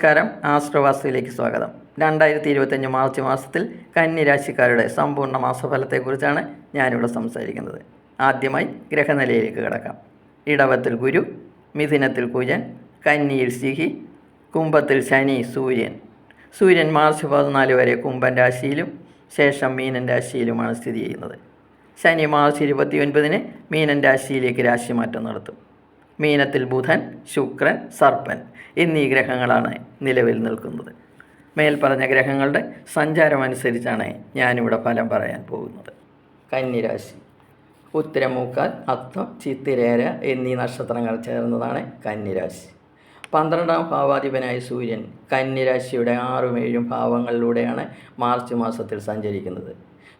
നമസ്കാരം, ആസ്ട്രോവാസ്തുവിലേക്ക് സ്വാഗതം. 2025 മാർച്ച് മാസത്തിൽ കന്നി രാശിക്കാരുടെ സമ്പൂർണ്ണ മാസഫലത്തെക്കുറിച്ചാണ് ഞാനിവിടെ സംസാരിക്കുന്നത്. ആദ്യമായി ഗ്രഹനിലയിലേക്ക് കിടക്കാം. ഇടവത്തിൽ ഗുരു, മിഥുനത്തിൽ കുജൻ, കന്നിയിൽ സിഹി, കുംഭത്തിൽ ശനി, സൂര്യൻ മാർച്ച് 14 വരെ കുംഭൻ രാശിയിലും ശേഷം മീനൻ രാശിയിലുമാണ് സ്ഥിതി ചെയ്യുന്നത്. ശനി മാർച്ച് 29 മീനൻ രാശിയിലേക്ക് രാശിമാറ്റം നടത്തും. മീനത്തിൽ ബുധൻ, ശുക്രൻ, സർപ്പൻ എന്നീ ഗ്രഹങ്ങളാണ് നിലവിൽ നിൽക്കുന്നത്. മേൽപ്പറഞ്ഞ ഗ്രഹങ്ങളുടെ സഞ്ചാരമനുസരിച്ചാണ് ഞാനിവിടെ ഫലം പറയാൻ പോകുന്നത്. കന്നിരാശി. ഉത്തരമൂക്കാൽ, അത്തം, ചിത്തിരേര എന്നീ നക്ഷത്രങ്ങൾ ചേർന്നതാണ് കന്നിരാശി. 12ാം ഭാവാധിപനായ സൂര്യൻ കന്നിരാശിയുടെ 6ഉം 7ഉം ഭാവങ്ങളിലൂടെയാണ് മാർച്ച് മാസത്തിൽ സഞ്ചരിക്കുന്നത്.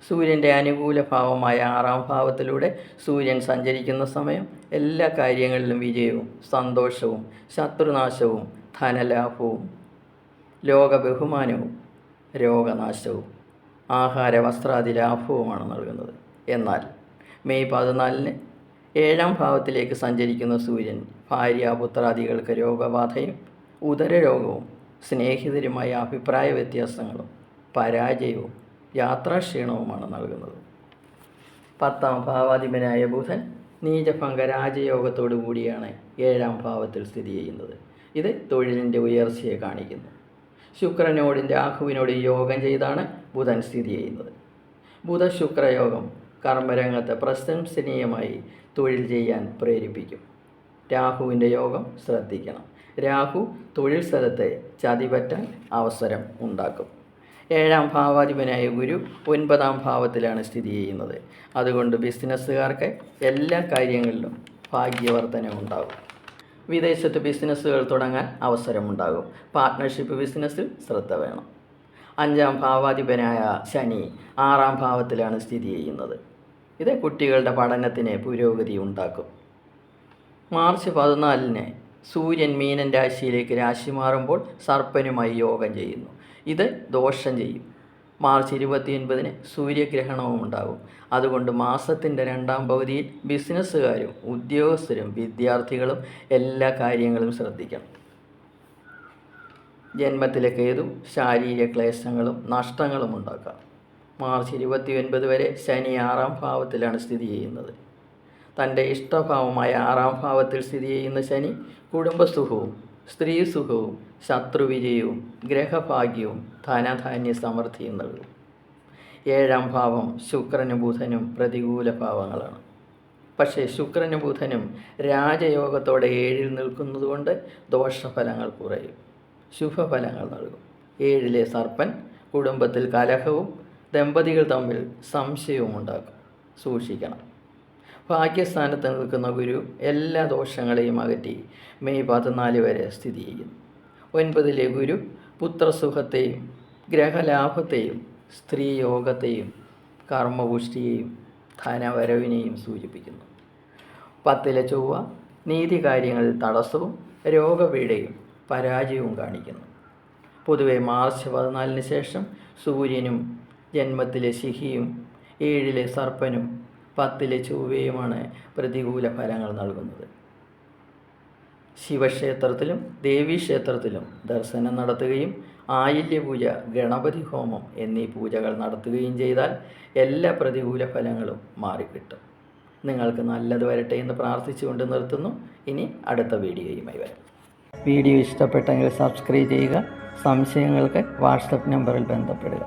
സൂര്യൻ്റെ അനുകൂല ഭാവമായ 6ാം ഭാവത്തിലൂടെ സൂര്യൻ സഞ്ചരിക്കുന്ന സമയം എല്ലാ കാര്യങ്ങളിലും വിജയവും സന്തോഷവും ശത്രുനാശവും ധനലാഭവും ലോകബഹുമാനവും രോഗനാശവും ആഹാര വസ്ത്രാദി ലാഭവുമാണ് നൽകുന്നത്. എന്നാൽ മെയ് 14 7ാം ഭാവത്തിലേക്ക് സഞ്ചരിക്കുന്ന സൂര്യൻ ഭാര്യാപുത്രാദികൾക്ക് രോഗബാധയും ഉദരരോഗവും സ്നേഹിതരുമായ അഭിപ്രായ വ്യത്യാസങ്ങളും പരാജയവും യാത്രാക്ഷീണവുമാണ് നൽകുന്നത്. 10ാം ഭാവാധിപനായ ബുധൻ നീചഭംഗ രാജയോഗത്തോടു കൂടിയാണ് 7ാം ഭാവത്തിൽ സ്ഥിതി ചെയ്യുന്നത്. ഇത് തൊഴിലിൻ്റെ ഉയർച്ചയെ കാണിക്കുന്നു. ശുക്രനോടും രാഹുവിനോടും യോഗം ചെയ്താണ് ബുധൻ സ്ഥിതി ചെയ്യുന്നത്. ബുധ-ശുക്രയോഗം കർമ്മരംഗത്ത് പ്രശംസനീയമായി തൊഴിൽ ചെയ്യാൻ പ്രേരിപ്പിക്കും. രാഹുവിൻ്റെ യോഗം ശ്രദ്ധിക്കണം. രാഹു തൊഴിൽ സ്ഥലത്തെ ചതിപറ്റാൻ അവസരം ഉണ്ടാക്കും. 7ാം ഭാവാധിപനായ ഗുരു 9ാം ഭാവത്തിലാണ് സ്ഥിതി ചെയ്യുന്നത്. അതുകൊണ്ട് ബിസിനസ്സുകാർക്ക് എല്ലാ കാര്യങ്ങളിലും ഭാഗ്യവർധന ഉണ്ടാകും. വിദേശത്ത് ബിസിനസ്സുകൾ തുടങ്ങാൻ അവസരമുണ്ടാകും. പാർട്ട്ണർഷിപ്പ് ബിസിനസ്സിൽ ശ്രദ്ധ വേണം. 5ാം ഭാവാധിപനായ ശനി 6ാം ഭാവത്തിലാണ് സ്ഥിതി ചെയ്യുന്നത്. ഇത് കുട്ടികളുടെ പഠനത്തിന് പുരോഗതി ഉണ്ടാക്കും. മാർച്ച് 14 സൂര്യൻ മീനൻ രാശിയിലേക്ക് രാശി മാറുമ്പോൾ സർപ്പനുമായി യോഗം ചെയ്യുന്നു. ഇത് ദോഷം ചെയ്യും. മാർച്ച് 29 സൂര്യഗ്രഹണവും ഉണ്ടാകും. അതുകൊണ്ട് മാസത്തിൻ്റെ 2ാം പകുതിയിൽ ബിസിനസ്സുകാരും ഉദ്യോഗസ്ഥരും വിദ്യാർത്ഥികളും എല്ലാ കാര്യങ്ങളും ശ്രദ്ധിക്കണം. ജന്മത്തിലെ കേതു ശാരീരിക ക്ലേശങ്ങളും നഷ്ടങ്ങളും ഉണ്ടാക്കാം. മാർച്ച് 29 വരെ ശനി 6ാം ഭാവത്തിലാണ് സ്ഥിതി ചെയ്യുന്നത്. തൻ്റെ ഇഷ്ടഭാവമായ 6ാം ഭാവത്തിൽ സ്ഥിതി ചെയ്യുന്ന ശനി കുടുംബസുഖവും സ്ത്രീ സുഖവും ശത്രുവിജയവും ഗ്രഹഭാഗ്യവും ധനധാന്യ സമൃദ്ധിയും നൽകും. 7ാം ഭാവം ശുക്രനും ബുധനും പ്രതികൂല ഭാവങ്ങളാണ്. പക്ഷേ ശുക്രനും ബുധനും രാജയോഗത്തോടെ 7ൽ നിൽക്കുന്നതുകൊണ്ട് ദോഷഫലങ്ങൾ കുറയും, ശുഭഫലങ്ങൾ നൽകും. 7ലെ സർപ്പൻ കുടുംബത്തിൽ കലഹവും ദമ്പതികൾ തമ്മിൽ സംശയവും ഉണ്ടാക്കും. സൂക്ഷിക്കണം. ഭാഗ്യസ്ഥാനത്ത് നിൽക്കുന്ന ഗുരു എല്ലാ ദോഷങ്ങളെയും അകറ്റി മെയ് 14 വരെ സ്ഥിതി ചെയ്യുന്നു. 9ലെ ഗുരു പുത്രസുഖത്തെയും ഗ്രഹലാഭത്തെയും സ്ത്രീയോഗത്തെയും കർമ്മപുഷ്ടിയെയും ധനവരവിനെയും സൂചിപ്പിക്കുന്നു. 10ലെ ചൊവ്വ നീതികാര്യങ്ങളിൽ തടസ്സവും രോഗപീഠയും പരാജയവും കാണിക്കുന്നു. പൊതുവെ മാർച്ച് 14 ശേഷം സൂര്യനും ജന്മത്തിലെ ശിഹിയും 7ലെ സർപ്പനും 10ലെ ചൊവ്വയുമാണ് പ്രതികൂല ഫലങ്ങൾ നൽകുന്നത്. ശിവക്ഷേത്രത്തിലും ദേവീക്ഷേത്രത്തിലും ദർശനം നടത്തുകയും ആയില്യപൂജ, ഗണപതി ഹോമം എന്നീ പൂജകൾ നടത്തുകയും ചെയ്താൽ എല്ലാ പ്രതികൂല ഫലങ്ങളും മാറിക്കിട്ടും. നിങ്ങൾക്ക് നല്ലത് വരട്ടെ എന്ന് പ്രാർത്ഥിച്ചുകൊണ്ട് നിർത്തുന്നു. ഇനി അടുത്ത വീഡിയോയുമായി വരാം. വീഡിയോ ഇഷ്ടപ്പെട്ടെങ്കിൽ സബ്സ്ക്രൈബ് ചെയ്യുക. സംശയങ്ങൾക്ക് വാട്സപ്പ് നമ്പറിൽ ബന്ധപ്പെടുക.